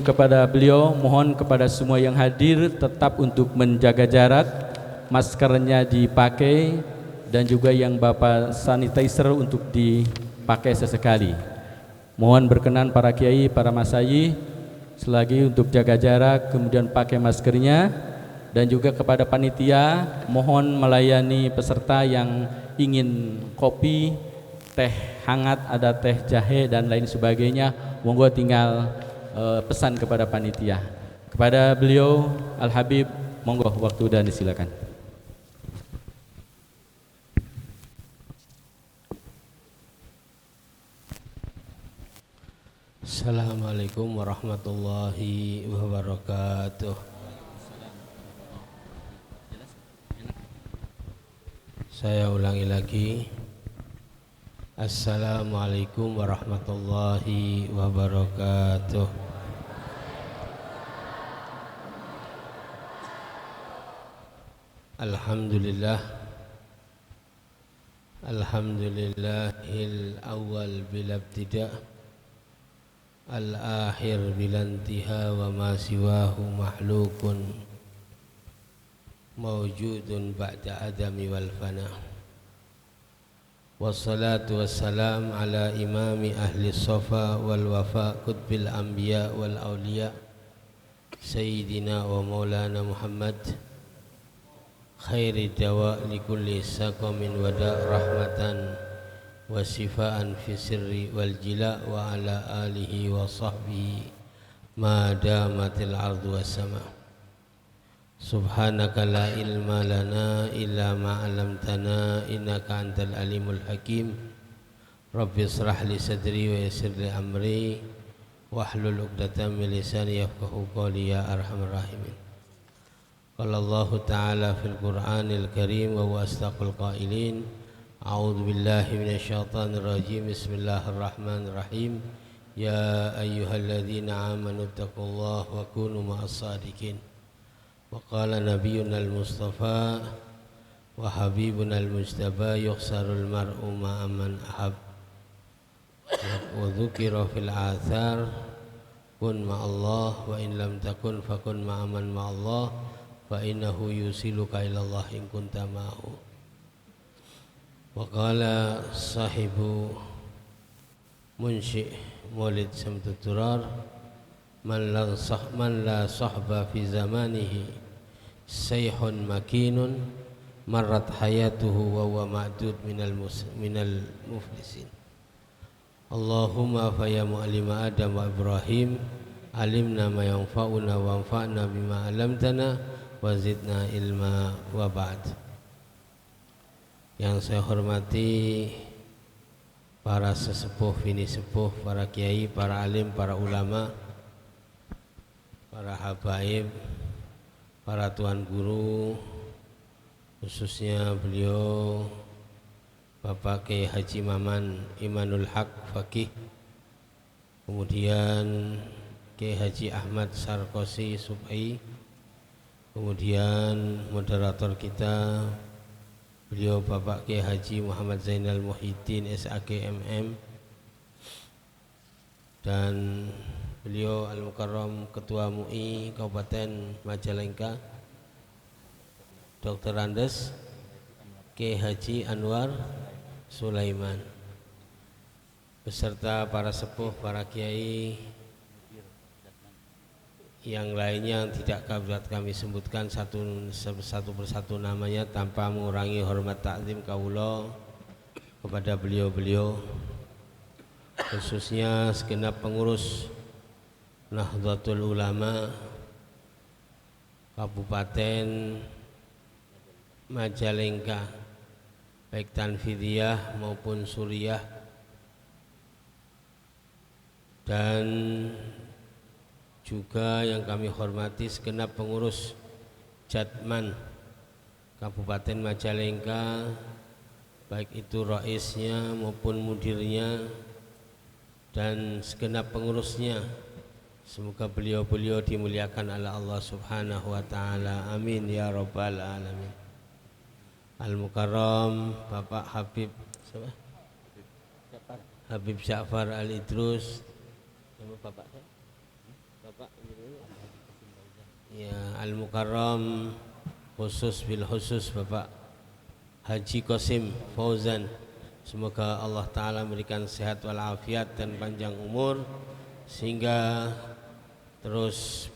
kepada beliau, mohon kepada semua yang hadir tetap untuk menjaga jarak, maskernya dipakai, dan juga yang Bapak sanitizer untuk dipakai sesekali. Mohon berkenan para kiai, para masayih selagi untuk jaga jarak, kemudian pakai maskernya, dan juga kepada panitia mohon melayani peserta yang ingin kopi, teh hangat, ada teh jahe dan lain sebagainya, monggo tinggal pesan kepada panitia. Kepada beliau Al Habib, monggo waktu dan disilakan. Assalamualaikum warahmatullahi wabarakatuh. Saya ulangi lagi. Assalamualaikum warahmatullahi wabarakatuh. Alhamdulillah. Alhamdulillahil awal bila ibtida', al-akhir bila intiha, wa ma siwahu mahlukun mawjudun ba'da adami wal fana. Wassalatu wassalam ala imami ahli safa wal wafa qutbil anbiya wal awliya sayyidina wa maulana Muhammad khairi dawa li kulli saqamin wada rahmatan wa sifaan fi sirri wal jila wa ala alihi wa sahbihi ma damatil ardu was sama. Subhanaka la ilma lana illa ma 'allamtana innaka antal alimul hakim. Rabbi israh li sadri wa yassir li amri wahlul 'uqdatam min lisani yafqahu qawli ya arhamar rahimin. Qala Allah ta'ala fil Qur'anil Karim wa huwa asdaqul qailin. A'udzu billahi minasy syaithanir rajim. Bismillahirrahmanirrahim. Ya ayyuhalladzina amanu taqullaha wa kunu ma'as shadiqin. Wa qala nabiyyuna al-mustafa wa habibuna al-mujtaba yukhsarul mar'u ma'a man ahab. Wa dzukira fil athar kun ma'allah wa in lam takun fakun ma'a man ma'allah fa innahu yusiluka ila Allah in kunta ma'ahu. Wa qala sahibu munshi Maulid Syamtud Durar, man la sahba fi zamanihi sayhun makinun marrat hayatuhu wa huwa ma'dud minal muflisin. Allahumma fa ya mu'allima Adam wa Ibrahim alimna ma yanfa'una wa anfa'na bima 'allamtana wa zidna ilma wa ba'd. Yang saya hormati para sesepuh, bini sepuh, para kiai, para alim, para ulama, para habaib, para tuan guru, khususnya beliau Bapak Kiai Haji Maman Imanul Haq Faqih, kemudian Kiai Haji Ahmad Sarkosi Subhi, kemudian moderator kita beliau Bapak Kiai Haji Muhammad Zainal Muhyiddin SAGMM, dan beliau Al-Mukarram Ketua MUI Kabupaten Majalengka Dr. Andes Kiai Haji Anwar Sulaiman, beserta para sepuh, para kiai yang lainnya yang tidak dapat kami sebutkan satu persatu namanya tanpa mengurangi hormat takzim kaula kepada beliau-beliau, khususnya segenap pengurus Nahdlatul Ulama Kabupaten Majalengka, baik Tanfidiyah maupun Suriyah, dan juga yang kami hormati segenap pengurus Jatman Kabupaten Majalengka, baik itu raisnya maupun mudirnya dan segenap pengurusnya. Semoga beliau-beliau dimuliakan oleh Allah Subhanahu wa taala. Amin ya rabbal alamin. Al-Mukarram Bapak Habib Habib Ja'far Al-Idrus, nama Bapak Al-Mukarram khusus bil khusus Bapak Haji Qasim Fauzan, semoga Allah Ta'ala memberikan sehat walafiat dan panjang umur sehingga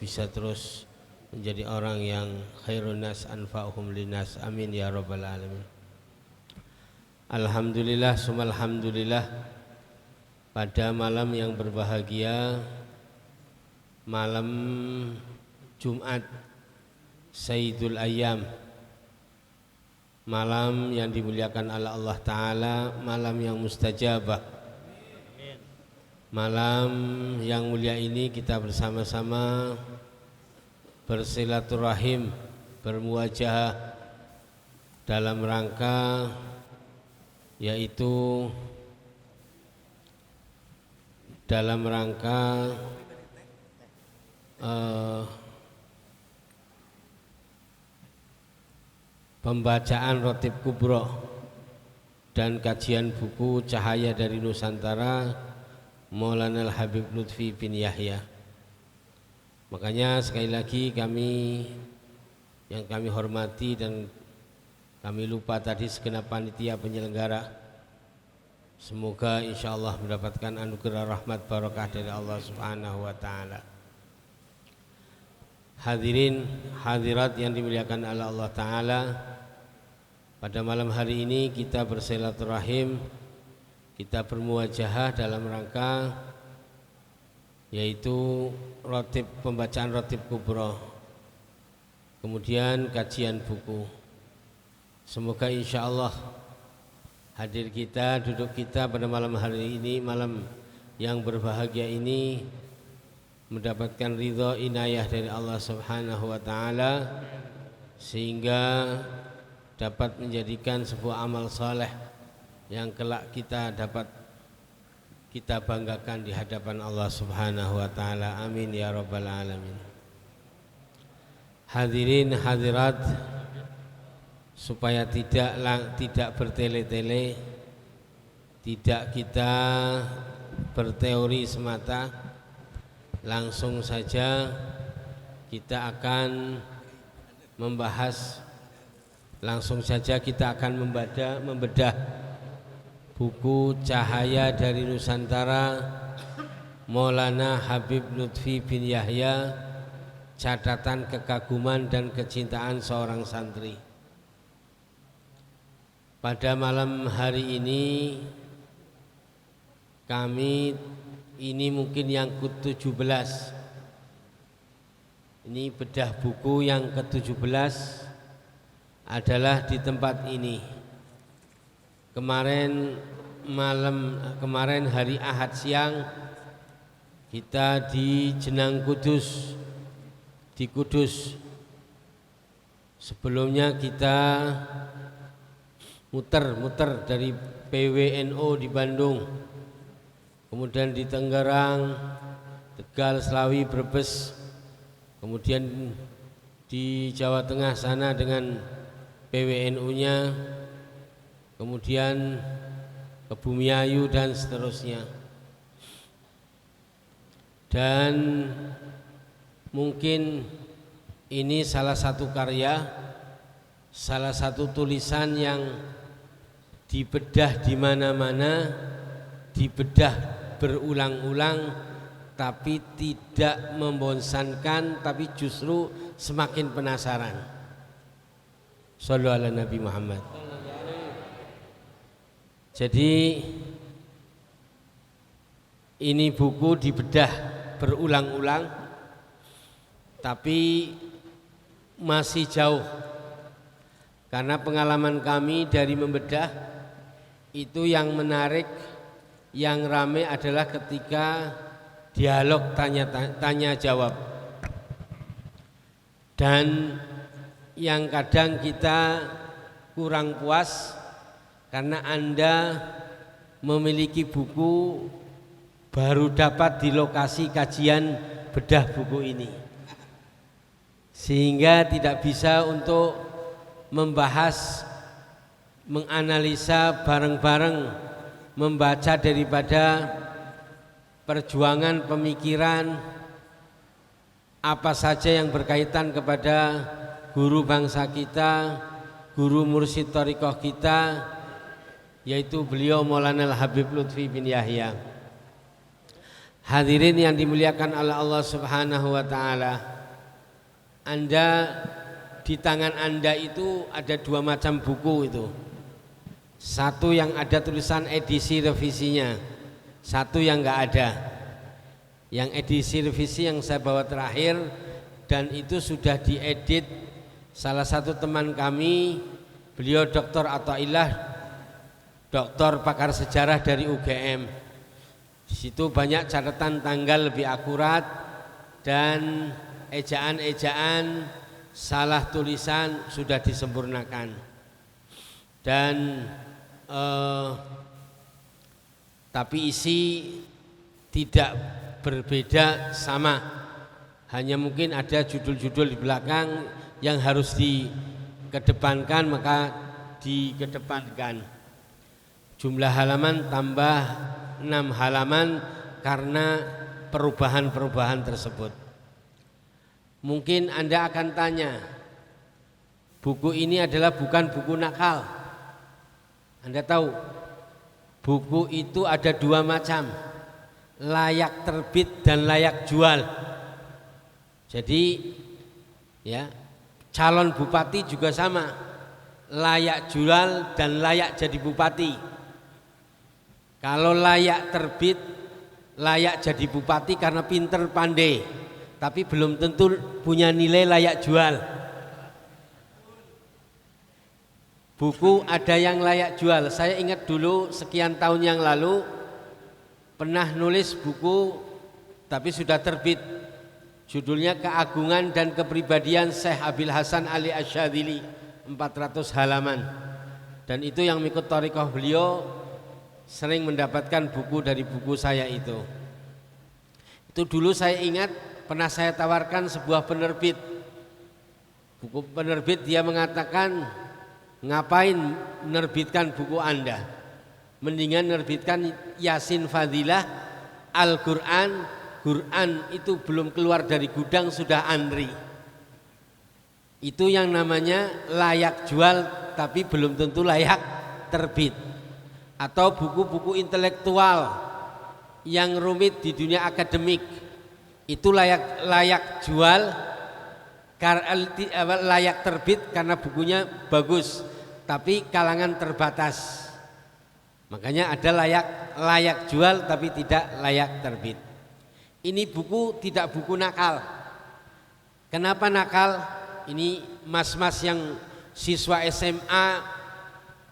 bisa terus menjadi orang yang khairun nas anfa'uhum linnas, amin ya rabbal alamin. Alhamdulillah summa alhamdulillah, pada malam yang berbahagia, malam Jumat Sayyidul Ayyam, malam yang dimuliakan oleh Allah Ta'ala, malam yang mustajabah. Malam yang mulia ini kita bersama-sama bersilaturahim, bermuajahah dalam rangka yaitu dalam rangka pembacaan Rotib Kubro dan kajian buku Cahaya dari Nusantara Maulana Al-Habib Lutfi bin Yahya. Makanya sekali lagi yang kami hormati dan kami lupa tadi segenap panitia penyelenggara, semoga insya Allah mendapatkan anugerah rahmat barokah dari Allah Subhanahu wa Ta'ala. Hadirin hadirat yang dimuliakan oleh Allah Ta'ala, pada malam hari ini kita bersilaturahim, kita bermuajahah dalam rangka yaitu pembacaan Rotib Kubro, kemudian kajian buku. Semoga insya Allah hadir kita, duduk kita pada malam hari ini, malam yang berbahagia ini, mendapatkan ridho inayah dari Allah Subhanahu wa Ta'ala, sehingga dapat menjadikan sebuah amal saleh yang kelak kita dapat kita banggakan di hadapan Allah Subhanahu wa Ta'ala, amin ya rabbal alamin. Hadirin hadirat, supaya tidak bertele-tele, tidak kita berteori semata, langsung saja kita akan membahas, langsung saja kita akan membedah buku Cahaya dari Nusantara Maulana Habib Lutfi bin Yahya, catatan kekaguman dan kecintaan seorang santri. Pada malam hari ini ini mungkin yang ke-17, ini bedah buku yang ke-17 adalah di tempat ini. Kemarin hari Ahad siang kita di Jenang Kudus, di Kudus. Sebelumnya kita muter dari PWNO di Bandung, kemudian di Tangerang, Tegal, Slawi, Brebes, kemudian di Jawa Tengah sana dengan PWNU-nya, kemudian ke Bumiayu dan seterusnya. Dan mungkin ini salah satu karya, salah satu tulisan yang dibedah di mana-mana, dibedah berulang-ulang, tapi tidak membosankan, tapi justru semakin penasaran. Shallu ala Nabi Muhammad. Jadi ini buku dibedah berulang-ulang, tapi masih jauh, karena pengalaman kami dari membedah itu yang menarik, yang ramai adalah ketika dialog tanya jawab, dan yang kadang kita kurang puas karena Anda memiliki buku baru dapat di lokasi kajian bedah buku ini, sehingga tidak bisa untuk membahas, menganalisa bareng-bareng, membaca daripada perjuangan pemikiran apa saja yang berkaitan kepada guru bangsa kita, guru mursyid thariqah kita, yaitu beliau Maulana Habib Lutfi bin Yahya. Hadirin yang dimuliakan oleh Allah Subhanahu wa taala. Anda di tangan Anda itu ada dua macam buku itu. Satu yang ada tulisan edisi revisinya, satu yang enggak ada. Yang edisi revisi yang saya bawa terakhir dan itu sudah diedit salah satu teman kami, beliau Dr. Athaillah, doktor pakar sejarah dari UGM. Di situ banyak catatan tanggal lebih akurat dan ejaan-ejaan salah tulisan sudah disempurnakan. Dan tapi isi tidak berbeda sama, hanya mungkin ada judul-judul di belakang yang harus dikedepankan, maka dikedepankan. Jumlah halaman tambah 6 halaman karena perubahan-perubahan tersebut. Mungkin Anda akan tanya, buku ini adalah bukan buku nakal. Anda tahu, buku itu ada dua macam, layak terbit dan layak jual. Jadi ya, calon bupati juga sama, layak jual dan layak jadi bupati. Kalau layak terbit, layak jadi bupati karena pinter pandai, tapi belum tentu punya nilai layak jual. Buku ada yang layak jual. Saya ingat dulu sekian tahun yang lalu pernah nulis buku tapi sudah terbit, judulnya Keagungan dan Kepribadian Syekh Abil Hasan Ali Asyadzili, 400 halaman. Dan itu yang mengikut thariqah beliau sering mendapatkan buku dari buku saya itu. Itu dulu saya ingat pernah saya tawarkan sebuah penerbit. Buku penerbit dia mengatakan, ngapain menerbitkan buku Anda? Mendingan menerbitkan Yasin Fadilah, Al-Quran. Quran itu belum keluar dari gudang sudah antri. Itu yang namanya layak jual tapi belum tentu layak terbit. Atau buku-buku intelektual yang rumit di dunia akademik, itu layak jual, layak terbit karena bukunya bagus, tapi kalangan terbatas. Makanya ada layak jual tapi tidak layak terbit. Ini buku tidak buku nakal. Kenapa nakal? Ini mas-mas yang siswa SMA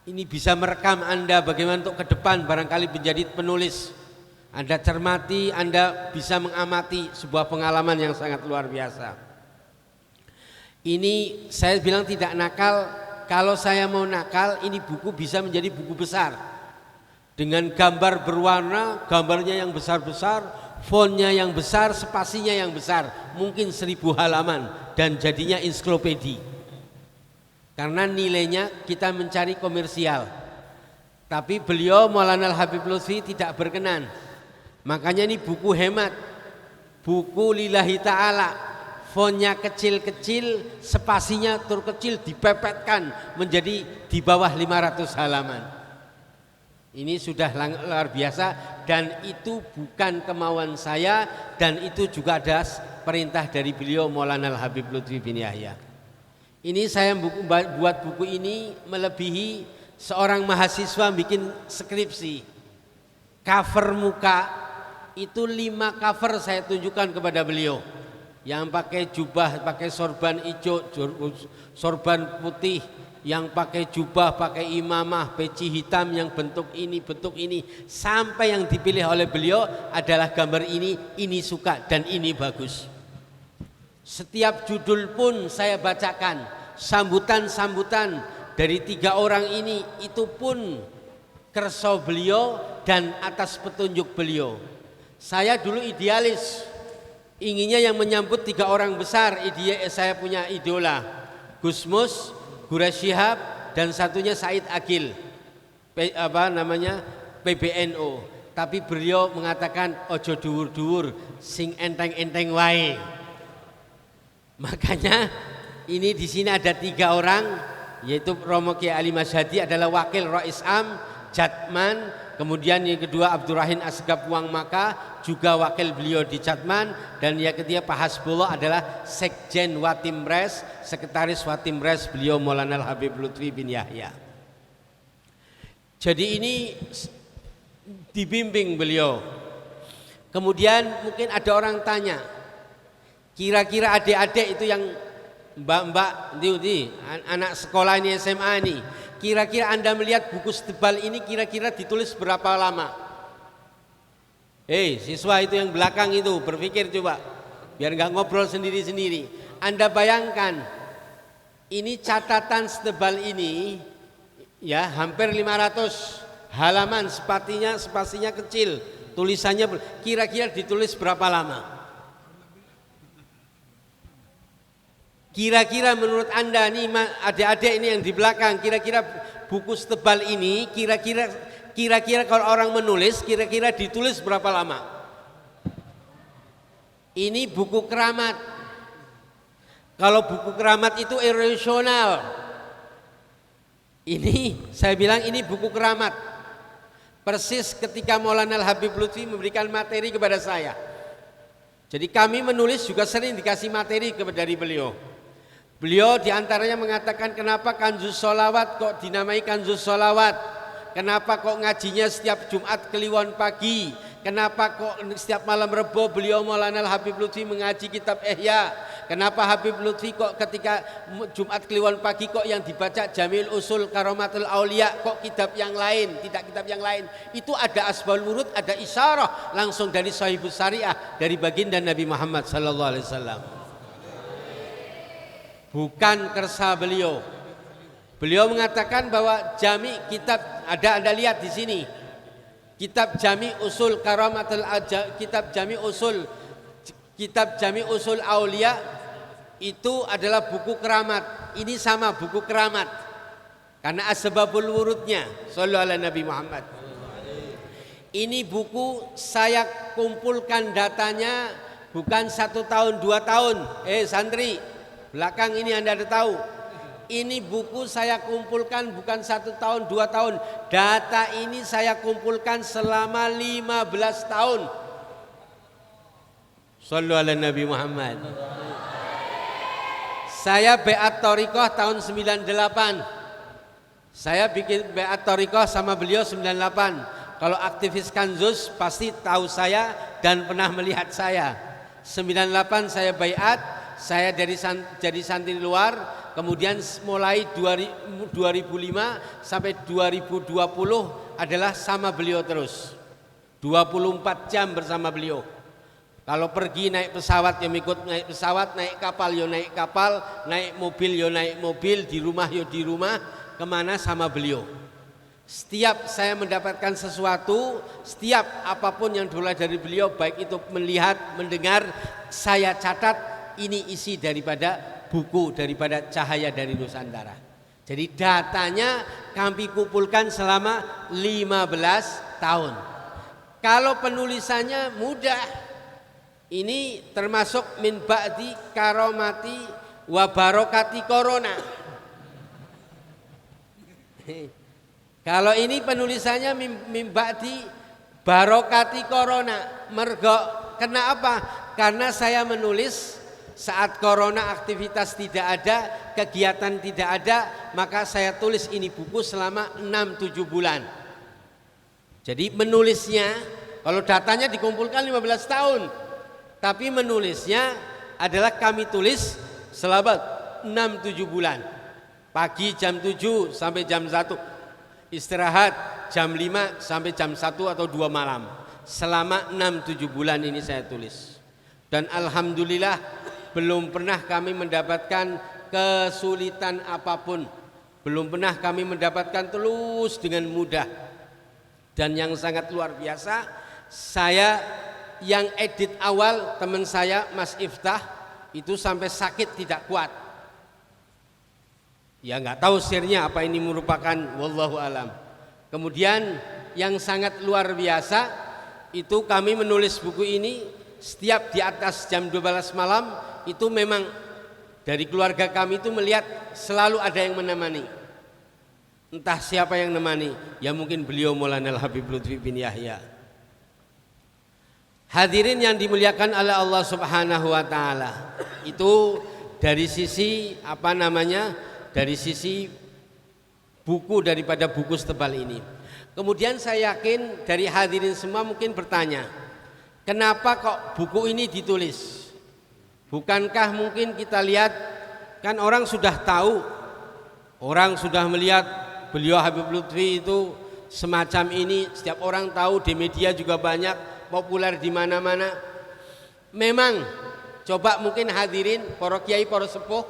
ini bisa merekam Anda bagaimana untuk ke depan barangkali menjadi penulis. Anda cermati, Anda bisa mengamati sebuah pengalaman yang sangat luar biasa. Ini saya bilang tidak nakal. Kalau saya mau nakal, ini buku bisa menjadi buku besar dengan gambar berwarna, gambarnya yang besar-besar, fontnya yang besar, spasinya yang besar, mungkin 1000 halaman dan jadinya ensiklopedi. Karena nilainya kita mencari komersial. Tapi beliau Maulana Habib Lutfi tidak berkenan. Makanya ini buku hemat, buku lillahi ta'ala, fontnya kecil-kecil, spasinya terkecil, dipepetkan menjadi di bawah 500 halaman. Ini sudah luar biasa dan itu bukan kemauan saya dan itu juga ada perintah dari beliau Maulana Habib Lutfi bin Yahya. Ini saya buat buku ini melebihi seorang mahasiswa bikin skripsi. Cover muka itu 5 cover saya tunjukkan kepada beliau. Yang pakai jubah, pakai sorban hijau, sorban putih, yang pakai jubah, pakai imamah, peci hitam yang bentuk ini, sampai yang dipilih oleh beliau adalah gambar ini suka dan ini bagus. Setiap judul pun saya bacakan, sambutan-sambutan dari 3 orang ini itu pun kerso beliau dan atas petunjuk beliau. Saya dulu idealis, inginnya yang menyambut 3 orang besar. Saya punya idola, Gus Mus, Gura Syihab, dan satunya Said Agil, PBNU. Tapi beliau mengatakan ojo dhuwur-dhuwur, sing enteng-enteng wae. Makanya ini di sini ada 3 orang, yaitu Romo Kiai Ali Masyhadi adalah wakil Rais Am Jatman, kemudian yang kedua Abdurrahim Asgaf Wang Maka juga wakil beliau di Jatman, dan yang ketiga Pak Hasbullah adalah Sekjen Watimres, sekretaris Watimres beliau Maulana Habib Lutfi bin Yahya. Jadi ini dibimbing beliau. Kemudian mungkin ada orang tanya, kira-kira adik-adik itu yang mbak-mbak anak sekolah ini SMA ini, kira-kira Anda melihat buku setebal ini kira-kira ditulis berapa lama? Siswa itu yang belakang itu berpikir coba, biar nggak ngobrol sendiri-sendiri. Anda bayangkan, ini catatan setebal ini ya hampir 500 halaman, spasinya kecil, tulisannya kira-kira ditulis berapa lama? Kira-kira menurut Anda nih adik-adik ini yang di belakang, kira-kira buku setebal ini kira-kira kalau orang menulis kira-kira ditulis berapa lama? Ini buku keramat. Kalau buku keramat itu emosional. Ini saya bilang ini buku keramat. Persis ketika Maulana Habib Lutfi memberikan materi kepada saya. Jadi kami menulis juga sering dikasih materi dari beliau. Beliau diantaranya mengatakan kenapa Kanzus Sholawat kok dinamai Kanzus Sholawat, kenapa kok ngajinya setiap Jumat Kliwon pagi, kenapa kok setiap malam Rebo beliau Maulana Habib Lutfi mengaji kitab Ihya, kenapa Habib Lutfi kok ketika Jumat Kliwon pagi kok yang dibaca Jamil Usul Karomatul Aulia, kok kitab yang lain, tidak kitab yang lain. Itu ada asbal wurud, ada isyarah langsung dari Sahibus Syariah, dari baginda Nabi Muhammad sallallahu alaihi wasallam. Bukan kersa beliau. Beliau mengatakan bahwa jami kitab ada Anda lihat di sini. Kitab Jami Usul Karamatul kitab Jami Usul Aulia itu adalah buku keramat. Ini sama buku keramat. Karena asbabul wurudnya sallallahu alaihi Nabi Muhammad. Ini buku saya kumpulkan datanya bukan 1 tahun 2 tahun. Santri belakang ini Anda ada tahu. Ini buku saya kumpulkan bukan 1 tahun 2 tahun. Data ini saya kumpulkan selama 15 tahun. Shallu ala Nabi Muhammad. Saya Beat Thariqah tahun 98. Saya bikin Beat Thariqah sama beliau 98. Kalau aktivis Kanzus pasti tahu saya dan pernah melihat saya. 98 saya baiat. Saya jadi santri luar, kemudian mulai 2005 sampai 2020 adalah sama beliau terus. 24 jam bersama beliau. Kalau pergi naik pesawat ya ikut naik pesawat, naik kapal ya naik kapal, naik mobil ya naik mobil, di rumah ya di rumah, kemana sama beliau. Setiap saya mendapatkan sesuatu, setiap apapun yang dimulai dari beliau, baik itu melihat, mendengar, saya catat. Ini isi daripada buku, daripada Cahaya dari Nusantara. Jadi datanya kami kumpulkan selama 15 tahun. Kalau penulisannya mudah, ini termasuk min ba'di karomati wa barokati corona. Kalau ini penulisannya min ba'di barokati corona. Mergo kena apa? Karena saya menulis saat corona aktivitas tidak ada, kegiatan tidak ada, maka saya tulis ini buku selama 6-7 bulan. Jadi menulisnya, kalau datanya dikumpulkan 15 tahun, tapi menulisnya adalah kami tulis selama 6-7 bulan. Pagi jam 7 sampai jam 1, istirahat jam 5 sampai jam 1 atau 2 malam. Selama 6-7 bulan ini saya tulis. Dan alhamdulillah belum pernah kami mendapatkan kesulitan apapun. Belum pernah kami mendapatkan terus dengan mudah. Dan yang sangat luar biasa, saya yang edit awal teman saya Mas Iftah itu sampai sakit tidak kuat. Ya nggak tahu sirnya apa ini merupakan, wallahu alam. Kemudian yang sangat luar biasa itu kami menulis buku ini setiap di atas jam 12 malam. Itu memang dari keluarga kami itu melihat selalu ada yang menemani. Entah siapa yang menemani, ya mungkin beliau Maulana Habib Lutfi bin Yahya. Hadirin yang dimuliakan oleh Allah Subhanahu wa taala. Itu dari sisi dari sisi buku daripada buku setebal ini. Kemudian saya yakin dari hadirin semua mungkin bertanya, kenapa kok buku ini ditulis? Bukankah mungkin kita lihat, kan orang sudah tahu, orang sudah melihat beliau Habib Lutfi itu semacam ini, setiap orang tahu, di media juga banyak, populer di mana-mana. Memang coba mungkin hadirin, para kiai, para sepuh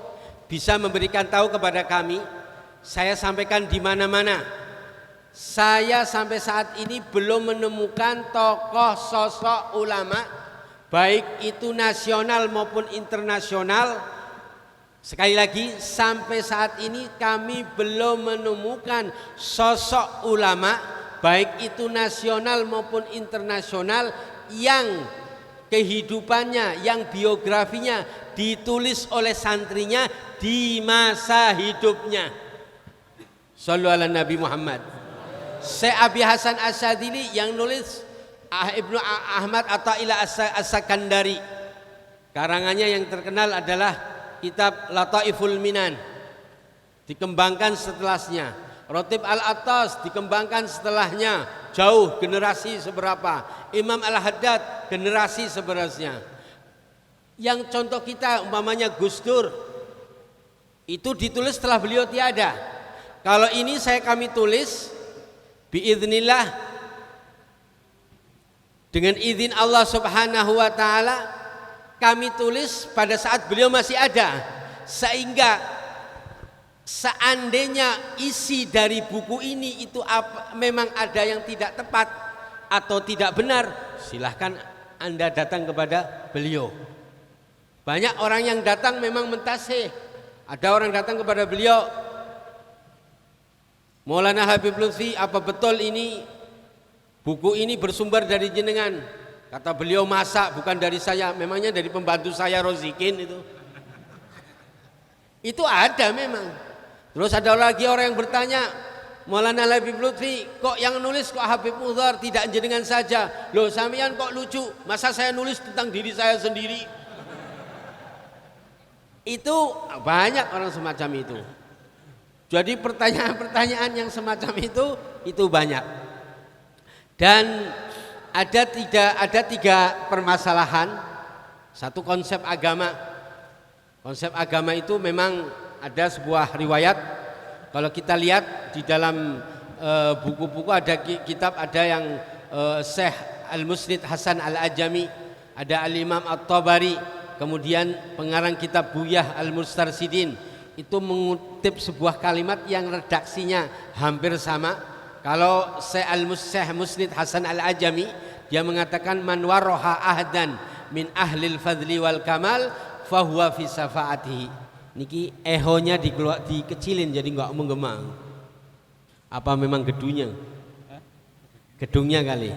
bisa memberikan tahu kepada kami. Saya sampaikan di mana-mana, saya sampai saat ini belum menemukan tokoh sosok ulama, baik itu nasional maupun internasional. Sekali lagi, sampai saat ini kami belum menemukan sosok ulama, baik itu nasional maupun internasional, yang kehidupannya, yang biografinya ditulis oleh santrinya di masa hidupnya. Shallu ala Nabi Muhammad. Syekh Abi Hasan Asyadzili yang nulis Ibnu Ahmad Athaillah As-Sakandari. Karangannya yang terkenal adalah kitab Lataiful Minan, dikembangkan setelahnya. Rotib Al-Attas dikembangkan setelahnya, jauh generasi seberapa. Imam Al-Haddad generasi seberasnya. Yang contoh kita umpamanya Gus Dur, itu ditulis setelah beliau tiada. Kalau ini kami tulis biiznillah, dengan izin Allah Subhanahu wa taala, kami tulis pada saat beliau masih ada, sehingga seandainya isi dari buku ini itu memang ada yang tidak tepat atau tidak benar, silahkan Anda datang kepada beliau. Banyak orang yang datang memang mentasih. Ada orang datang kepada beliau, Maulana Habib Lutfi, apa betul ini buku ini bersumber dari jenengan? Kata beliau, masa bukan dari saya, memangnya dari pembantu saya Rozikin itu. Itu ada memang. Terus ada lagi orang yang bertanya, Maulana Habib Lutfi, kok yang nulis kok Habib Mudhar, tidak jenengan saja? Loh, sampean kok lucu, masa saya nulis tentang diri saya sendiri? Itu banyak orang semacam itu. Jadi pertanyaan-pertanyaan yang semacam itu banyak. Dan ada tiga permasalahan. Satu, konsep agama. Konsep agama itu memang ada sebuah riwayat. Kalau kita lihat di dalam buku-buku ada kitab, ada yang Syekh Al-Musnid Hasan Al-Ajami, ada Al-Imam At-Tabari, kemudian pengarang kitab Buyah Al-Mustarsidin, itu mengutip sebuah kalimat yang redaksinya hampir sama. Kalau Syekh Musnid Hasan Al-Ajami, dia mengatakan man waroha ahdan min ahlil fadli wal kamal fahuwa fi syafaatihi. Niki ehonya dikecilin jadi enggak menggemang. Apa memang gedungnya? Gedungnya kali.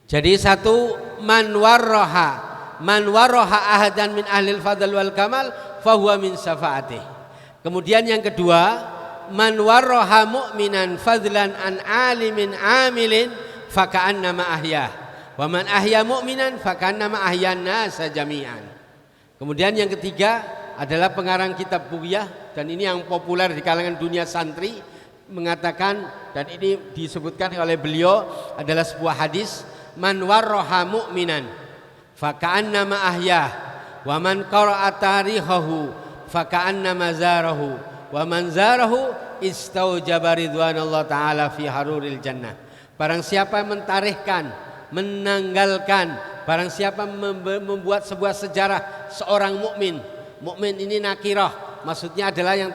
Jadi satu, man waroha ahdan min ahlil fadli wal kamal fahuwa min syafaatihi. Kemudian yang kedua, man warroha mu'minan fadlan an alimin amilin faka'annama ahyah, wa man ahya mu'minan faka'annama ahyan nasa jami'an. Kemudian yang ketiga adalah pengarang kitab Buyah, dan ini yang populer di kalangan dunia santri, mengatakan, dan ini disebutkan oleh beliau adalah sebuah hadis, man warroha mu'minan faka'annama ahyah, wa man qara'a tarihahu faka'annama zarahu, wa man zarahu istaujaba ridwanallah ta'ala fi haruril jannah. Barang siapa mentarikhkan, menanggalkan, barang siapa membuat sebuah sejarah seorang mukmin. Mukmin ini nakirah, maksudnya adalah yang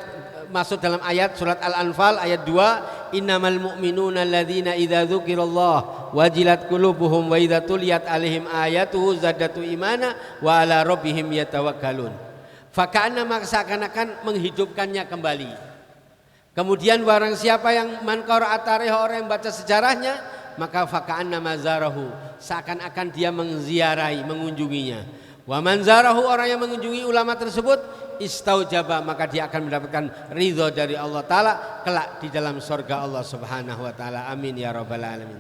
masuk dalam ayat surat Al-Anfal ayat 2, innamal mu'minuna alladzina idza dzukirallah wajilat qulubuhum wa idza tuliyat alaihim ayatuhu zadatu imana wa ala rabbihim yatawakkalun. Faka'anna, maka seakan-akan menghidupkannya kembali. Kemudian barang siapa yang man qara'a tarikh, orang yang baca sejarahnya, maka faka'anna mazarahu, seakan-akan dia menziarahi, mengunjunginya. Wa man zarahu, orang yang mengunjungi ulama tersebut, istaujaba, maka dia akan mendapatkan ridho dari Allah Ta'ala kelak di dalam surga Allah Subhanahu wa Ta'ala. Amin ya rabbal alamin.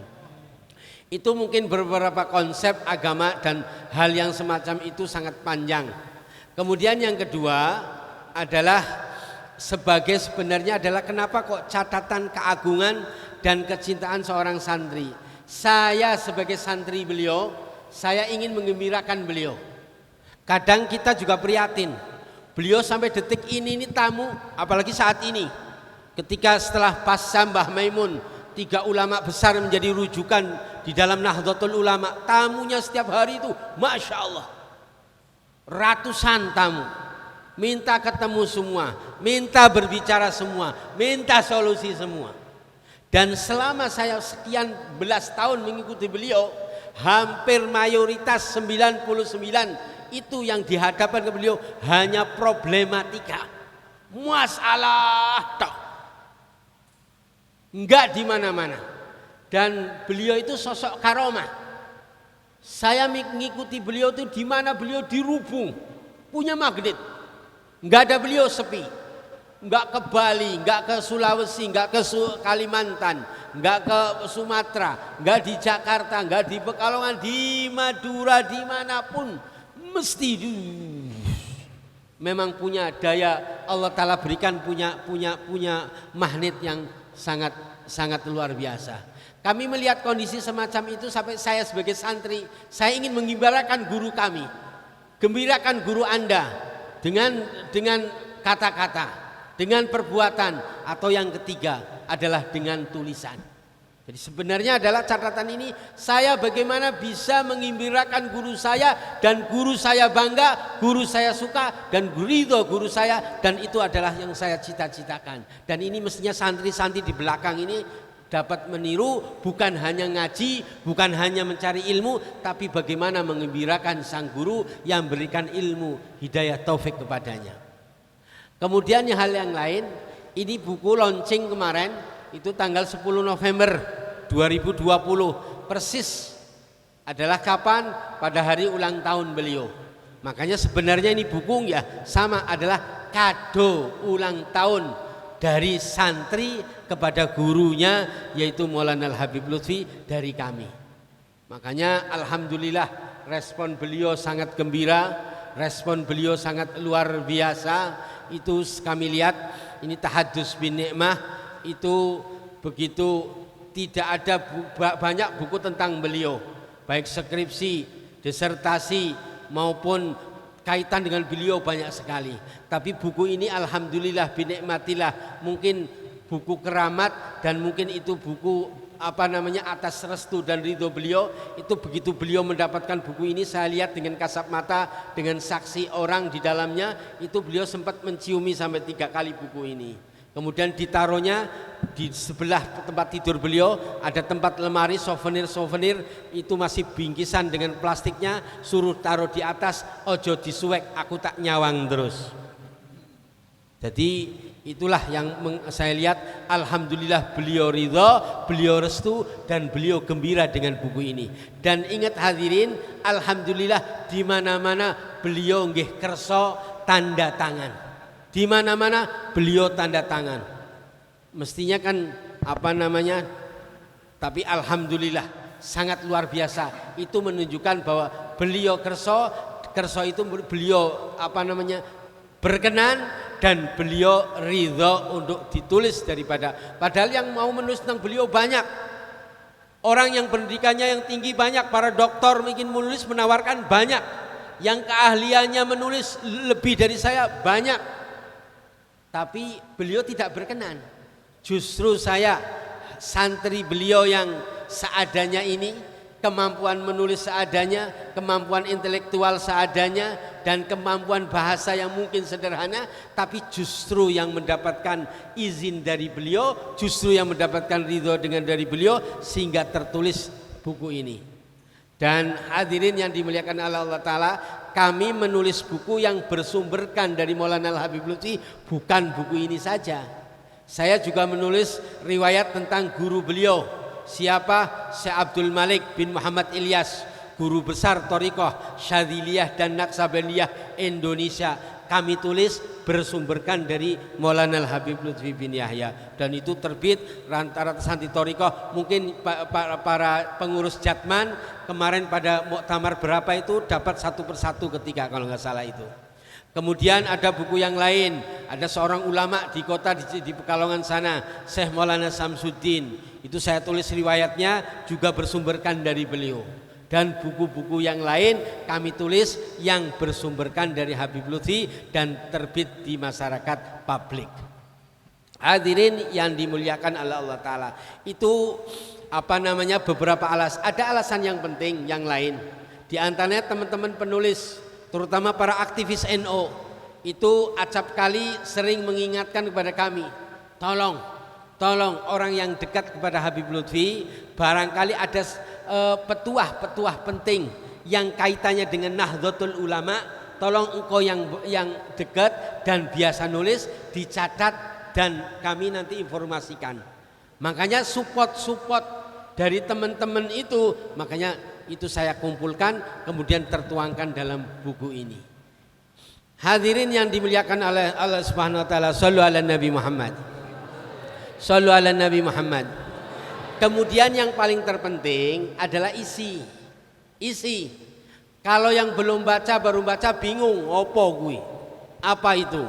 Itu mungkin beberapa konsep agama dan hal yang semacam itu sangat panjang. Kemudian yang kedua adalah sebenarnya adalah kenapa kok catatan keagungan dan kecintaan seorang santri. Saya sebagai santri beliau, saya ingin menggembirakan beliau. Kadang kita juga prihatin. Beliau sampai detik ini tamu, apalagi saat ini. Ketika setelah pasca Mbah Maimun, 3 ulama besar menjadi rujukan di dalam Nahdlatul Ulama, tamunya setiap hari itu Masya Allah ratusan tamu, minta ketemu semua, minta berbicara semua, minta solusi semua. Dan selama saya sekian belas tahun mengikuti beliau, hampir mayoritas 99 itu yang dihadapkan ke beliau hanya problematika, masalah toh, enggak di mana-mana. Dan beliau itu sosok karomah. Saya mengikuti beliau itu di mana beliau dirubung, punya magnet. Enggak ada beliau sepi. Enggak ke Bali, enggak ke Sulawesi, enggak ke Kalimantan, enggak ke Sumatera, enggak di Jakarta, enggak di Pekalongan, di Madura, dimanapun mesti memang punya daya Allah Ta'ala berikan, punya magnet yang sangat luar biasa. Kami melihat kondisi semacam itu sampai saya sebagai santri, saya ingin menggembirakan guru kami, gembirakan guru Anda dengan kata-kata, dengan perbuatan, atau yang ketiga adalah dengan tulisan. Jadi sebenarnya adalah catatan ini saya bagaimana bisa menggembirakan guru saya, dan guru saya bangga, guru saya suka, dan ridho guru saya, dan itu adalah yang saya cita-citakan. Dan ini mestinya santri-santri di belakang ini dapat meniru, bukan hanya ngaji, bukan hanya mencari ilmu, tapi bagaimana menggembirakan sang guru yang berikan ilmu, hidayah taufik kepadanya. Kemudian hal yang lain, ini buku launching kemarin, itu tanggal 10 November 2020, persis adalah kapan? Pada hari ulang tahun beliau. Makanya sebenarnya ini buku ya sama, adalah kado ulang tahun dari santri kepada gurunya, yaitu Maulana Al-Habib Lutfi dari kami. Makanya alhamdulillah respon beliau sangat gembira, respon beliau sangat luar biasa. Itu kami lihat ini Tahadus bin Nikmah itu begitu, tidak ada banyak buku tentang beliau, baik skripsi, disertasi maupun kaitan dengan beliau banyak sekali. Tapi buku ini alhamdulillah binikmatillah, mungkin buku keramat, dan mungkin itu buku atas restu dan ridho beliau. Itu begitu beliau mendapatkan buku ini, saya lihat dengan kasat mata, dengan saksi orang di dalamnya, itu beliau sempat menciumi sampai 3 kali buku ini. Kemudian ditaruhnya di sebelah tempat tidur beliau, ada tempat lemari souvenir, itu masih bingkisan dengan plastiknya, suruh taruh di atas, ojo disuwek, aku tak nyawang terus. Jadi itulah yang saya lihat, alhamdulillah beliau ridho, beliau restu, dan beliau gembira dengan buku ini. Dan ingat hadirin, alhamdulillah di mana-mana beliau nggih kerso tanda tangan. Di mana-mana beliau tanda tangan. Mestinya kan tapi alhamdulillah sangat luar biasa. Itu menunjukkan bahwa beliau kerso itu beliau berkenan, dan beliau ridho untuk ditulis daripada, padahal yang mau menulis tentang beliau banyak. Orang yang pendidikannya yang tinggi banyak, para doktor mungkin menulis menawarkan banyak, yang keahliannya menulis lebih dari saya banyak. Tapi beliau tidak berkenan. Justru saya santri beliau yang seadanya ini, kemampuan menulis seadanya, kemampuan intelektual seadanya, dan kemampuan bahasa yang mungkin sederhana, tapi justru yang mendapatkan izin dari beliau, justru yang mendapatkan ridho dari beliau, sehingga tertulis buku ini. Dan hadirin yang dimuliakan Allah Ta'ala, kami menulis buku yang bersumberkan dari Maulana Al-Habib Lutfi, bukan buku ini saja. Saya juga menulis riwayat tentang guru beliau. Siapa? Syekh Abdul Malik bin Muhammad Ilyas, guru besar Thariqah Syadziliyah dan Naqsabandiyah Indonesia. Kami tulis bersumberkan dari Maulana Al-Habib Lutfi bin Yahya, dan itu terbit rata-rata santri Thariqah. Mungkin para pengurus Jatman kemarin pada muktamar berapa itu dapat satu persatu ketika kalau nggak salah itu. Kemudian ada buku yang lain, ada seorang ulama di kota di Pekalongan sana, Syekh Maulana Samsuddin. Itu saya tulis riwayatnya juga bersumberkan dari beliau. Dan buku-buku yang lain kami tulis yang bersumberkan dari Habib Lutfi dan terbit di masyarakat publik. Hadirin yang dimuliakan oleh Allah Ta'ala, itu beberapa alasan. Ada alasan yang penting yang lain. Di antaranya teman-teman penulis, terutama para aktivis NU, itu acap kali sering mengingatkan kepada kami, tolong orang yang dekat kepada Habib Lutfi, barangkali ada petuah penting yang kaitannya dengan Nahdlatul Ulama, tolong engkau yang dekat dan biasa nulis dicatat dan kami nanti informasikan. Makanya support dari teman-teman itu, makanya itu saya kumpulkan kemudian tertuangkan dalam buku ini. Hadirin yang dimuliakan oleh Allah Subhanahu wa taala, shallu ala Nabi Muhammad. Shallu ala Nabi Muhammad. Kemudian yang paling terpenting adalah isi. Kalau yang belum baca baru baca bingung, apa itu?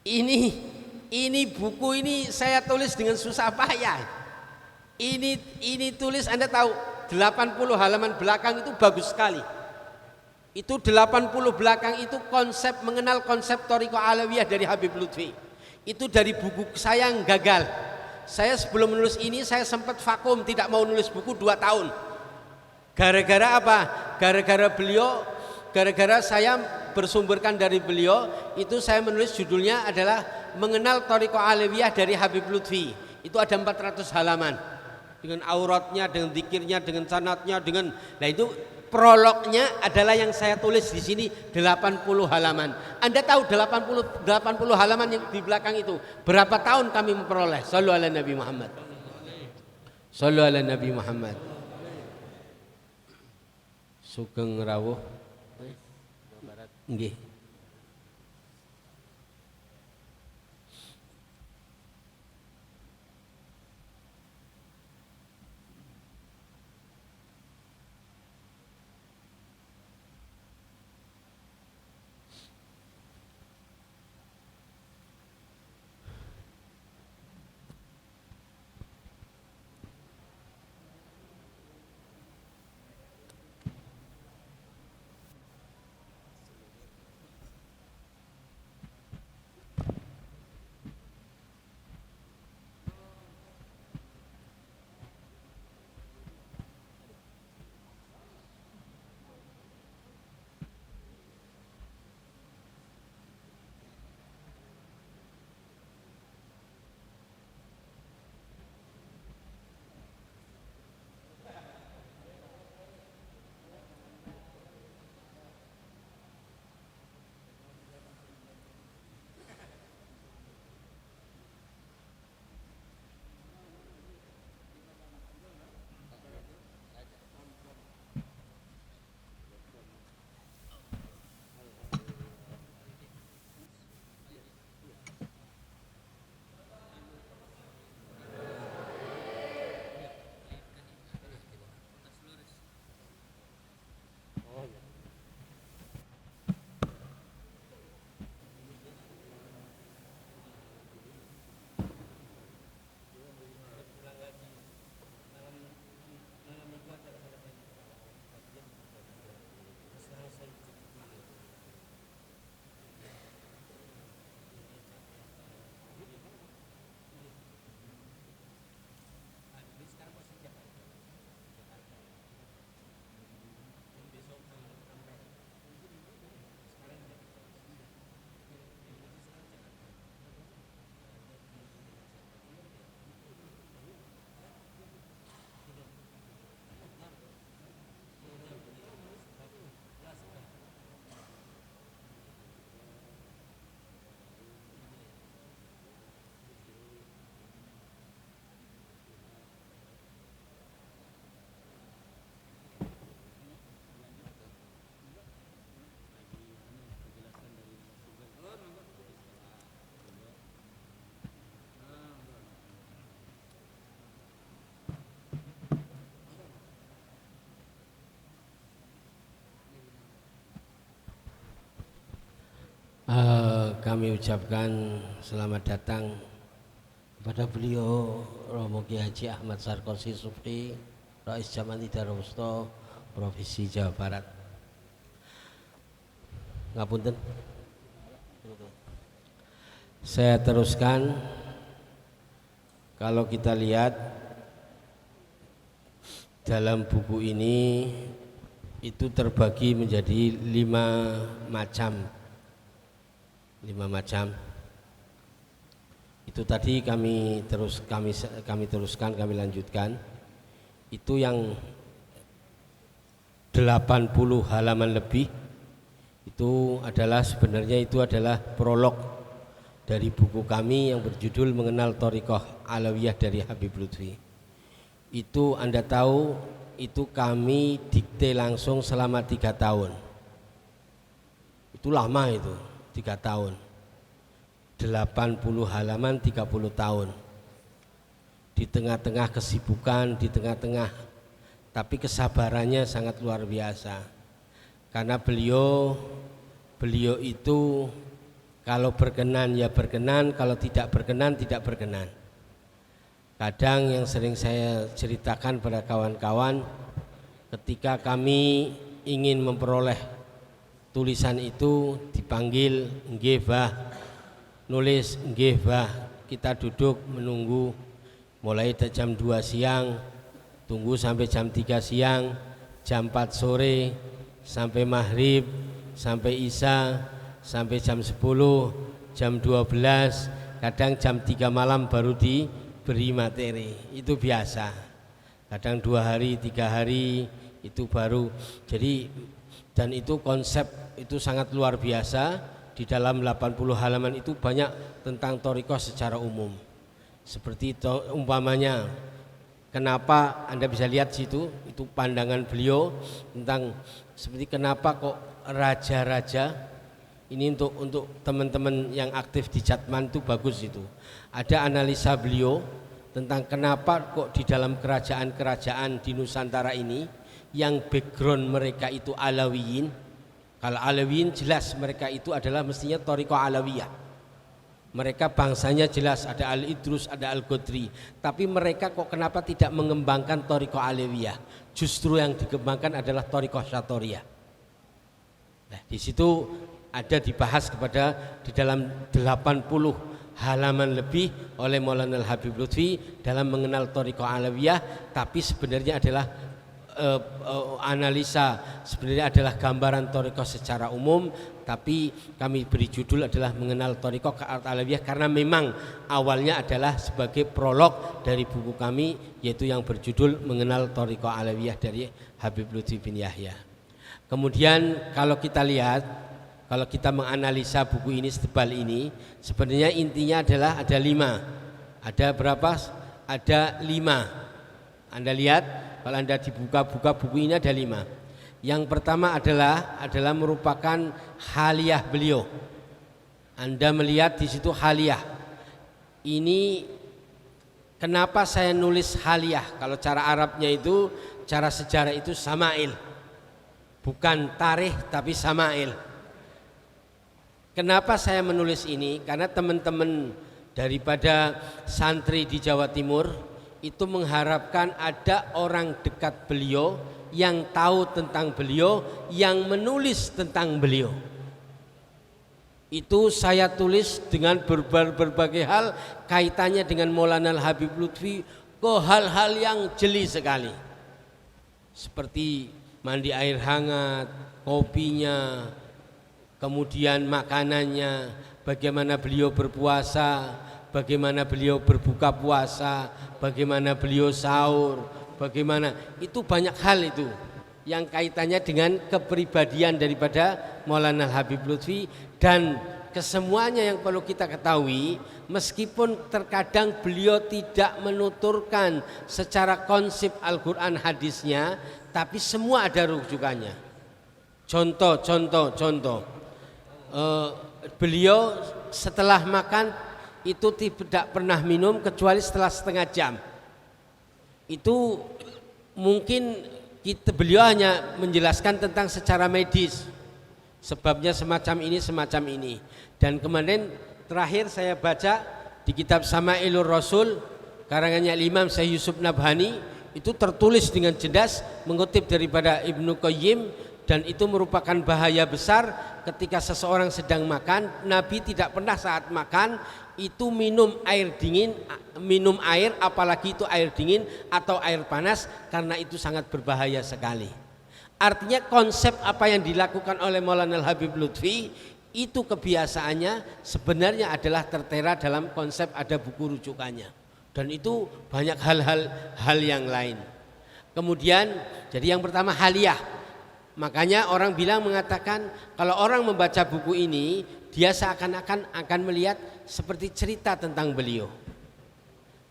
Ini buku ini saya tulis dengan susah payah. Ini tulis, Anda tahu 80 halaman belakang itu bagus sekali. Itu 80 belakang itu mengenal konsep Thariqah Alawiyah dari Habib Lutfi. Itu dari buku saya yang gagal. Saya sebelum menulis ini saya sempat vakum, tidak mau nulis buku 2 tahun. Gara-gara apa? Gara-gara saya bersumberkan dari beliau, itu saya menulis judulnya adalah Mengenal Thariqah Alawiyah dari Habib Lutfi. Itu ada 400 halaman. Dengan auratnya, dengan zikirnya, dengan sanatnya, nah itu prolognya adalah yang saya tulis di sini 80 halaman. Anda tahu 80 halaman yang di belakang itu berapa tahun kami memperoleh? Shallu ala Nabi Muhammad. Shallu ala Nabi Muhammad. Sugeng rawuh. Nggih. kami ucapkan selamat datang kepada beliau Romo Kiai Haji Ahmad Sarkosi Subhi, Rais Jamaah Tidar Wusta Provinsi Jawa Barat. Ngapunten. Saya teruskan. Kalau kita lihat dalam buku ini itu terbagi menjadi 5 macam. Itu tadi kami teruskan, kami lanjutkan. Itu yang 80 halaman lebih itu adalah sebenarnya itu adalah prolog dari buku kami yang berjudul Mengenal Thariqah Alawiyah dari Habib Lutfi. Itu Anda tahu itu kami dikte langsung selama 3 tahun. Itu lama itu, 3 tahun. 80 halaman 30 tahun. Di tengah-tengah kesibukan, di tengah-tengah, tapi kesabarannya sangat luar biasa. Karena beliau itu kalau berkenan ya berkenan, kalau tidak berkenan tidak berkenan. Kadang yang sering saya ceritakan pada kawan-kawan, ketika kami ingin memperoleh tulisan itu dipanggil nggih Bah, nulis nggih Bah, kita duduk menunggu mulai jam 2 siang, tunggu sampai jam 3 siang, jam 4 sore, sampai maghrib, sampai isya, sampai jam 10, jam 12, kadang jam 3 malam baru diberi materi. Itu biasa. Kadang 2 hari, 3 hari itu baru. Jadi dan itu konsep itu sangat luar biasa. Di dalam 80 halaman itu banyak tentang thariqah secara umum. Seperti umpamanya, kenapa Anda bisa lihat situ, itu pandangan beliau tentang seperti kenapa kok raja-raja ini untuk teman-teman yang aktif di Jatman itu bagus itu. Ada analisa beliau tentang kenapa kok di dalam kerajaan-kerajaan di Nusantara ini yang background mereka itu Alawiyin. Kalau Alawiyin jelas mereka itu adalah mestinya thariqah Alawiyah. Mereka bangsanya jelas ada Al-Idrus, ada Al-Qadri. Tapi mereka kok kenapa tidak mengembangkan thariqah Alawiyah? Justru yang dikembangkan adalah thariqah Syatoriyah. Nah, di situ ada dibahas di dalam 80 halaman lebih oleh Maulana Habib Lutfi dalam mengenal thariqah Alawiyah, tapi sebenarnya adalah analisa, sebenarnya adalah gambaran thariqah secara umum, tapi kami beri judul adalah mengenal thariqah Alawiyah karena memang awalnya adalah sebagai prolog dari buku kami, yaitu yang berjudul Mengenal Thariqah Alawiyah dari Habib Lutfi bin Yahya. Kemudian kalau kita lihat, kalau kita menganalisa buku ini setebal ini, sebenarnya intinya adalah ada 5. Ada berapa? Ada 5. Anda lihat, kalau Anda dibuka-buka buku ini ada 5. Yang pertama adalah merupakan haliyah beliau. Anda melihat di situ haliyah. Ini kenapa saya nulis haliyah? Kalau cara Arabnya itu, cara sejarah itu sama'il. Bukan tarikh tapi sama'il. Kenapa saya menulis ini? Karena teman-teman daripada santri di Jawa Timur itu mengharapkan ada orang dekat beliau yang tahu tentang beliau, yang menulis tentang beliau. Itu saya tulis dengan berbagai hal kaitannya dengan Maulana Habib Lutfi ke hal-hal yang jeli sekali. Seperti mandi air hangat, kopinya, kemudian makanannya, bagaimana beliau berpuasa, bagaimana beliau berbuka puasa, bagaimana beliau sahur, bagaimana, itu banyak hal itu yang kaitannya dengan kepribadian daripada Maulana Habib Lutfi. Dan kesemuanya yang perlu kita ketahui, meskipun terkadang beliau tidak menuturkan secara konsep Al-Quran hadisnya, tapi semua ada rujukannya. Contoh, beliau setelah makan itu tidak pernah minum kecuali setelah setengah jam. Itu mungkin beliau hanya menjelaskan tentang secara medis. sebabnya semacam ini. Dan kemarin terakhir saya baca di kitab Sama'ilur Rasul karangannya Imam Syekh Yusuf Nabhani, itu tertulis dengan jelas mengutip daripada Ibnu Qayyim, dan itu merupakan bahaya besar ketika seseorang sedang makan. Nabi tidak pernah saat makan itu minum air dingin, minum air, apalagi itu air dingin atau air panas, karena itu sangat berbahaya sekali. Artinya konsep apa yang dilakukan oleh Maulana Al-Habib Lutfi itu kebiasaannya sebenarnya adalah tertera dalam konsep ada buku rujukannya, dan itu banyak hal yang lain. Kemudian jadi yang pertama haliyah, makanya orang mengatakan kalau orang membaca buku ini dia seakan-akan akan melihat seperti cerita tentang beliau.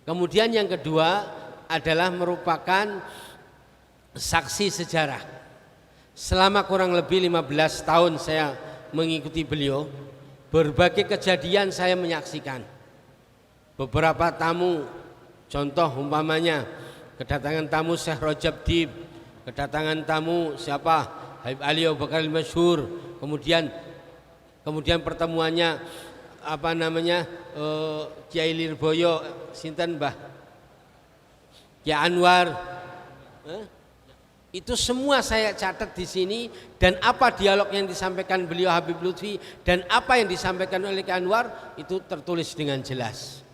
Kemudian yang kedua adalah merupakan saksi sejarah. Selama kurang lebih 15 tahun saya mengikuti beliau, berbagai kejadian saya menyaksikan. Beberapa tamu, contoh umpamanya kedatangan tamu Syekh Rajab Dib, kedatangan tamu siapa? Habib Ali Abu Bakar Al-Masyhur, kemudian pertemuannya Kiai Lirboyo sinten Mbah Kiai Anwar, itu semua saya catat di sini, dan apa dialog yang disampaikan beliau Habib Lutfi dan apa yang disampaikan oleh Kiai Anwar itu tertulis dengan jelas.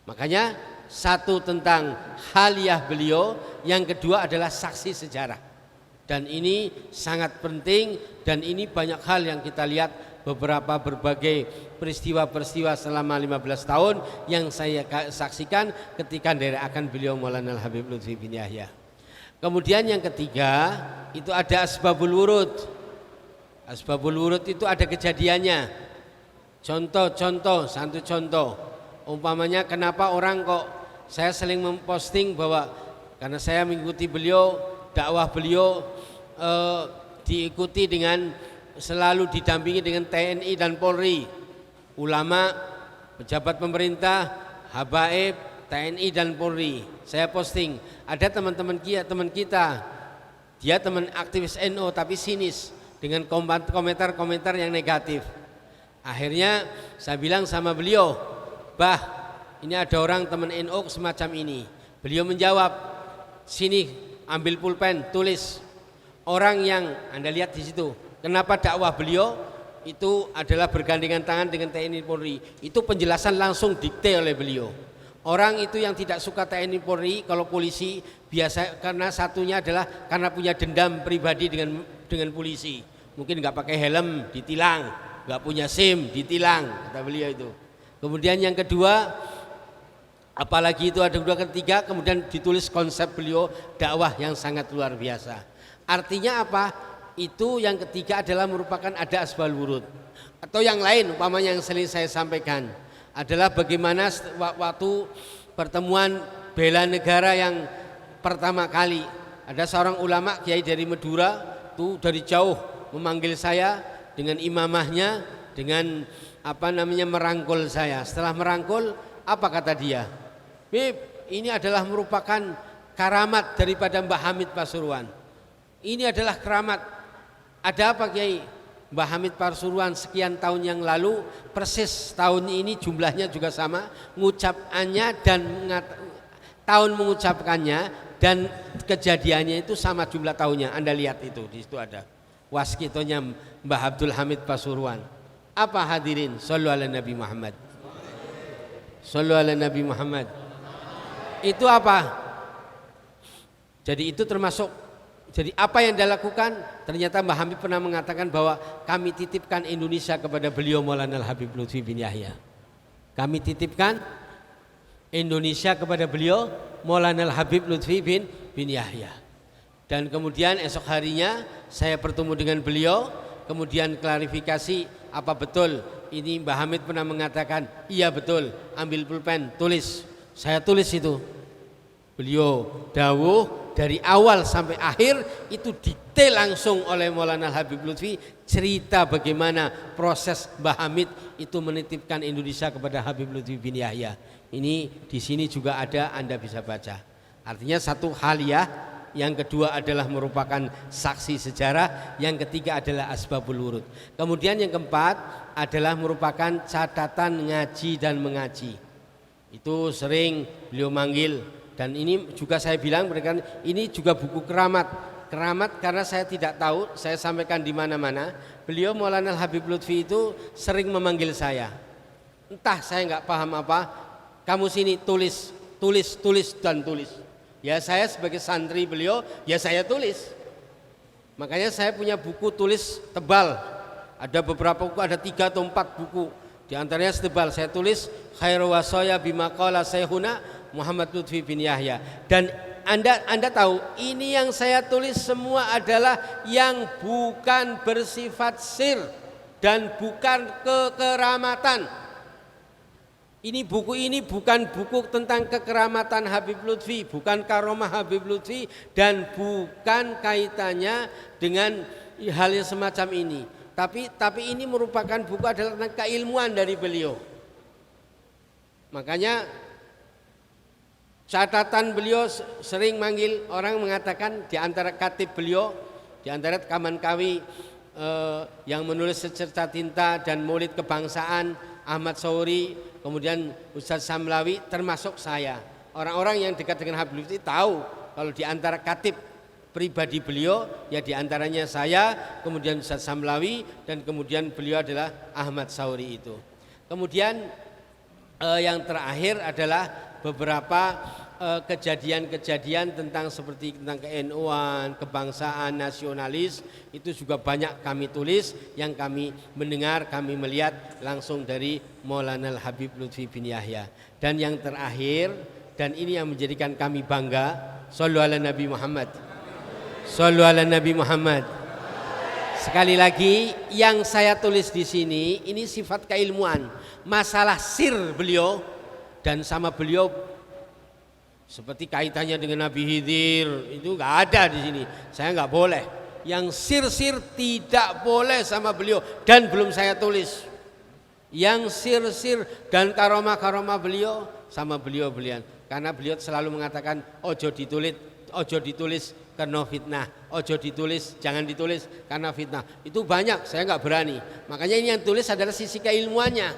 Makanya satu tentang haliyah beliau, yang kedua adalah saksi sejarah, dan ini sangat penting. Dan ini banyak hal yang kita lihat, berbagai peristiwa-peristiwa selama 15 tahun yang saya saksikan ketika akan beliau Maulana Al-Habib Lutfi bin Yahya. Kemudian yang ketiga itu ada asbabul wurud. Asbabul wurud itu ada kejadiannya. Satu contoh. Umpamanya kenapa orang kok, saya sering memposting bahwa karena saya mengikuti beliau, dakwah beliau diikuti dengan selalu didampingi dengan TNI dan Polri, ulama, pejabat pemerintah, habaib, TNI dan Polri. Saya posting, ada teman kita, dia teman aktivis NU tapi sinis dengan komentar-komentar yang negatif. Akhirnya saya bilang sama beliau, "Bah, ini ada orang teman NU semacam ini." Beliau menjawab, "Sini ambil pulpen, tulis orang yang Anda lihat di situ. Kenapa dakwah beliau itu adalah bergandengan tangan dengan TNI Polri?" Itu penjelasan langsung dikte oleh beliau. Orang itu yang tidak suka TNI Polri, kalau polisi biasa karena satunya adalah karena punya dendam pribadi dengan polisi. Mungkin nggak pakai helm ditilang, nggak punya SIM ditilang, kata beliau itu. Kemudian yang kedua, apalagi itu ada kedua ketiga, kemudian ditulis konsep beliau dakwah yang sangat luar biasa. Artinya apa? Itu yang ketiga adalah merupakan ada asbal wurud. Atau yang lain umpamanya yang sering saya sampaikan adalah bagaimana waktu pertemuan bela negara yang pertama kali, ada seorang ulama kiai dari Madura tuh dari jauh memanggil saya dengan imamahnya, dengan merangkul saya. Setelah merangkul, apa kata dia? "Bib, ini adalah merupakan karamat daripada Mbah Hamid Pasuruan. Ini adalah keramat." Ada apa Kiai? Mbah Hamid Pasuruan sekian tahun yang lalu, persis tahun ini jumlahnya juga sama, mengucapkannya dan tahun mengucapkannya dan kejadiannya itu sama jumlah tahunnya. Anda lihat itu, di situ ada waskitonya Mbah Abdul Hamid Pasuruan. Apa hadirin? Shallu ala Nabi Muhammad. Shallu ala Nabi Muhammad. Itu apa? Jadi itu termasuk. Jadi apa yang dia lakukan? Ternyata Mbah Hamid pernah mengatakan bahwa kami titipkan Indonesia kepada beliau Maulana Al-Habib Lutfi bin Yahya. Kami titipkan Indonesia kepada beliau Maulana Al-Habib Lutfi bin Yahya. Dan kemudian esok harinya saya bertemu dengan beliau, kemudian klarifikasi apa betul ini Mbah Hamid pernah mengatakan, iya betul, ambil pulpen, tulis. Saya tulis itu. Beliau dawuh dari awal sampai akhir itu detail langsung oleh Maulana Al-Habib Lutfi, cerita bagaimana proses Mbah Hamid itu menitipkan Indonesia kepada Habib Lutfi bin Yahya. Ini di sini juga ada, Anda bisa baca. Artinya satu haliyah yang kedua adalah merupakan saksi sejarah, yang ketiga adalah asbabul wurud. Kemudian yang keempat adalah merupakan catatan ngaji dan mengaji. Itu sering beliau manggil, dan ini juga saya bilang mereka ini juga buku keramat. Keramat karena saya tidak tahu, saya sampaikan di mana-mana. Beliau Maulana Habib Lutfi itu sering memanggil saya. Entah saya nggak paham apa, kamu sini tulis dan tulis. Ya saya sebagai santri beliau, ya saya tulis. Makanya saya punya buku tulis tebal. Ada beberapa buku, ada 3 atau 4 buku. Di antaranya setebal saya tulis khairu wasaya bima qala Syekhuna Muhammad Lutfi bin Yahya. Dan Anda tahu ini yang saya tulis semua adalah yang bukan bersifat sir dan bukan kekeramatan. Ini bukan buku tentang kekeramatan Habib Lutfi, bukan karomah Habib Lutfi, dan bukan kaitannya dengan hal yang semacam ini. Tapi ini merupakan buku adalah tentang keilmuan dari beliau. Makanya catatan beliau sering manggil orang mengatakan di antara katib beliau, di antara Kamankawi yang menulis Secercah Tinta dan Maulid Kebangsaan Ahmad Sauri, kemudian Ustadz Samlawi, termasuk saya. Orang-orang yang dekat dengan Habib Lutfi tahu kalau di antara katib pribadi beliau ya di antaranya saya, kemudian Ustadz Samlawi, dan kemudian beliau adalah Ahmad Sauri itu. Kemudian yang terakhir adalah beberapa kejadian-kejadian tentang seperti tentang ke-NU-an, kebangsaan, nasionalis, itu juga banyak kami tulis, yang kami mendengar, kami melihat langsung dari Maulana Habib Lutfi bin Yahya. Dan yang terakhir, dan ini yang menjadikan kami bangga, shollu ala Nabi Muhammad, shollu ala Nabi Muhammad. Sekali lagi, yang saya tulis di sini ini sifat keilmuan, masalah sir beliau dan sama beliau seperti kaitannya dengan Nabi Khidir itu nggak ada di sini. Saya nggak boleh. Yang sir-sir tidak boleh sama beliau dan belum saya tulis. Yang sir-sir dan karomah-karomah beliau sama beliau-beliau. Karena beliau selalu mengatakan ojo ditulis karena fitnah, ojo ditulis, jangan ditulis karena fitnah. Itu banyak, saya nggak berani. Makanya ini yang tulis adalah sisi keilmuannya,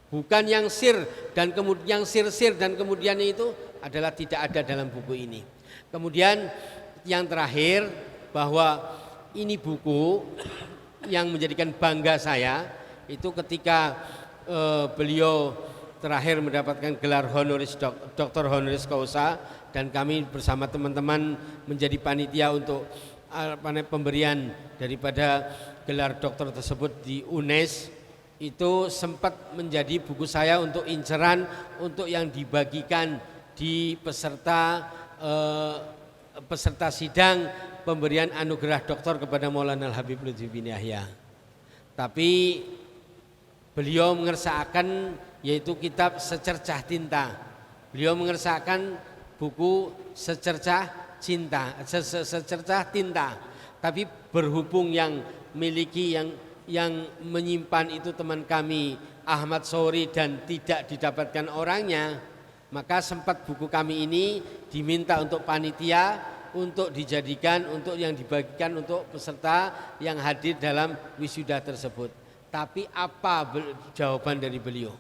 bukan yang sir dan kemudian yang sir-sir dan kemudian itu adalah tidak ada dalam buku ini. Kemudian yang terakhir, bahwa ini buku yang menjadikan bangga saya itu ketika beliau terakhir mendapatkan gelar honoris doktor honoris causa, dan kami bersama teman-teman menjadi panitia untuk pemberian daripada gelar doktor tersebut di UNES. Itu sempat menjadi buku saya untuk inceran untuk yang dibagikan di peserta sidang pemberian anugerah doktor kepada Maulana Habib Lutfi bin Yahya. Tapi beliau mengersakan yaitu kitab Secercah Tinta. Beliau mengersakan buku Secercah Tinta. Tapi berhubung yang miliki yang menyimpan itu teman kami Ahmad Sauri dan tidak didapatkan orangnya, maka sempat buku kami ini diminta untuk panitia untuk dijadikan untuk yang dibagikan untuk peserta yang hadir dalam wisuda tersebut. Tapi apa jawaban dari beliau?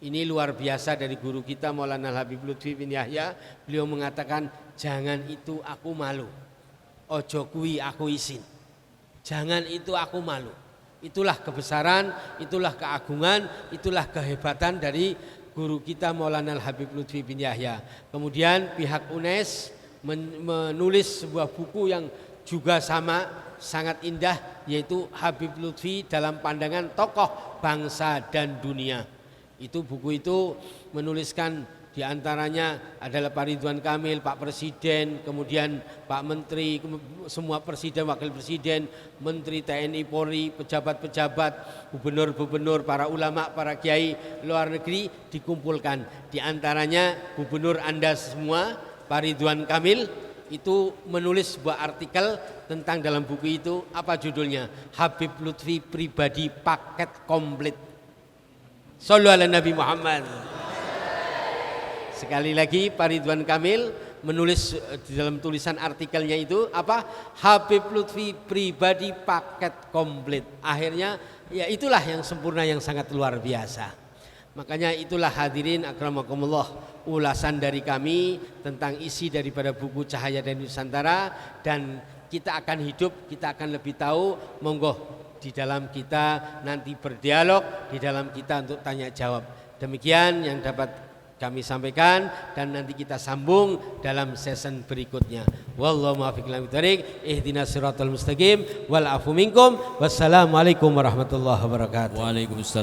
Ini luar biasa dari guru kita Maulana Habib Lutfi bin Yahya. Beliau mengatakan, jangan itu aku malu, ojo kui aku isin. Jangan itu aku malu. Itulah kebesaran, itulah keagungan, itulah kehebatan dari guru kita Maulana Habib Lutfi bin Yahya. Kemudian pihak UNES menulis sebuah buku yang juga sama, sangat indah, yaitu Habib Lutfi dalam pandangan tokoh bangsa dan dunia. Itu buku itu menuliskan diantaranya adalah Pak Ridwan Kamil, Pak Presiden, kemudian Pak Menteri, semua Presiden, Wakil Presiden, Menteri TNI Polri, pejabat-pejabat, gubernur-gubernur, para ulama, para kiai luar negeri dikumpulkan. Diantaranya gubernur Anda semua, Pak Ridwan Kamil, itu menulis sebuah artikel tentang dalam buku itu, apa judulnya? Habib Lutfi pribadi paket komplit. Shallu ala Nabi Muhammad. Sekali lagi Pak Ridwan Kamil menulis di dalam tulisan artikelnya itu apa? Habib Lutfi pribadi paket komplit. Akhirnya ya itulah yang sempurna, yang sangat luar biasa. Makanya itulah hadirin akramakumullah ulasan dari kami tentang isi daripada buku Cahaya dan Nusantara, dan kita akan hidup, kita akan lebih tahu. Monggo di dalam kita nanti berdialog, di dalam kita untuk tanya jawab. Demikian yang dapat kami sampaikan, dan nanti kita sambung dalam season berikutnya. Wallahu muwaffiq ila thoriq, ihdinas siratal mustaqim, wal afu minkum. Wassalamualaikum warahmatullahi wabarakatuh. Waalaikumsalam.